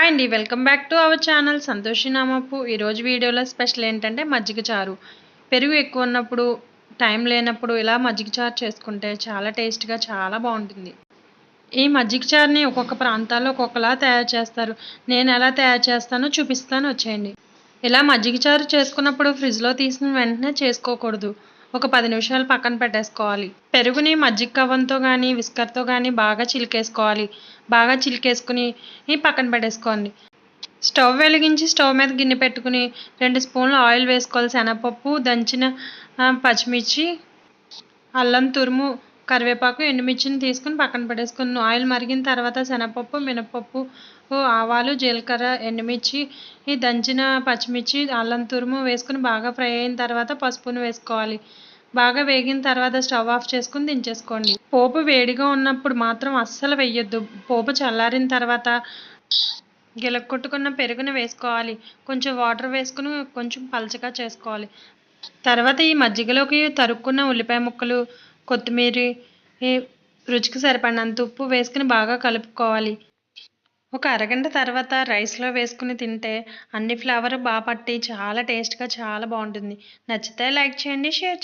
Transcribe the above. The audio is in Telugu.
హాయ్ అండి, welcome back to our channel Santoshi నామప్పు. ఈరోజు వీడియోలో స్పెషల్ ఏంటంటే మజ్జిగ చారు. పెరుగు ఎక్కువ ఉన్నప్పుడు, టైం లేనప్పుడు ఇలా మజ్జిగ చారు చేసుకుంటే చాలా టేస్ట్గా చాలా బాగుంటుంది. ఈ మజ్జిగ చారుని ఒక్కొక్క ప్రాంతాల్లో ఒక్కొక్కలా తయారు చేస్తారు. నేను ఎలా తయారు చేస్తానో చూపిస్తాను, వచ్చేయండి. ఇలా మజ్జిగ చారు చేసుకున్నప్పుడు ఫ్రిడ్జ్లో తీసిన వెంటనే చేసుకోకూడదు. ఒక 10 నిమిషాలు పక్కన పెట్టేసుకోవాలి. పెరుగుని మజ్జిగ కవ్వంతో కానీ విస్కర్తో కానీ బాగా చిలికేసుకోవాలి. బాగా చిలికేసుకుని పక్కన పెట్టేసుకోండి. స్టవ్ వెలిగించి స్టవ్ మీద గిన్నె పెట్టుకుని 2 స్పూన్లు ఆయిల్ వేసుకోవాలి. శనగపప్పు, దంచిన పచ్చిమిర్చి, అల్లం తురుము, కరివేపాకు, ఎండుమిర్చిని తీసుకుని పక్కన పెట్టేసుకుని ఆయిల్ మరిగిన తర్వాత శనగపప్పు, మినపప్పు, ఆవాలు, జీలకర్ర, ఎండుమిర్చి, ఈ దంచిన పచ్చిమిర్చి, అల్లం తురుము వేసుకుని బాగా ఫ్రై అయిన తర్వాత పసుపును వేసుకోవాలి. బాగా వేగిన తర్వాత స్టవ్ ఆఫ్ చేసుకుని దించేసుకోండి. పోపు వేడిగా ఉన్నప్పుడు మాత్రం అస్సలు వేయొద్దు. పోపు చల్లారిన తర్వాత గిలక్కొట్టుకున్న పెరుగును వేసుకోవాలి. కొంచెం వాటర్ వేసుకుని కొంచెం పలచగా చేసుకోవాలి. తర్వాత ఈ మజ్జిగలోకి తరుక్కున్న ఉల్లిపాయ ముక్కలు, కొత్తిమీర, రుచికి సరిపడినంత ఉప్పు వేసుకుని బాగా కలుపుకోవాలి. ఒక అరగంట తర్వాత రైస్లో వేసుకుని తింటే అన్ని ఫ్లేవర్ బాగా పట్టి చాలా టేస్ట్గా చాలా బాగుంటుంది. నచ్చితే లైక్ చేయండి, షేర్ చేయండి.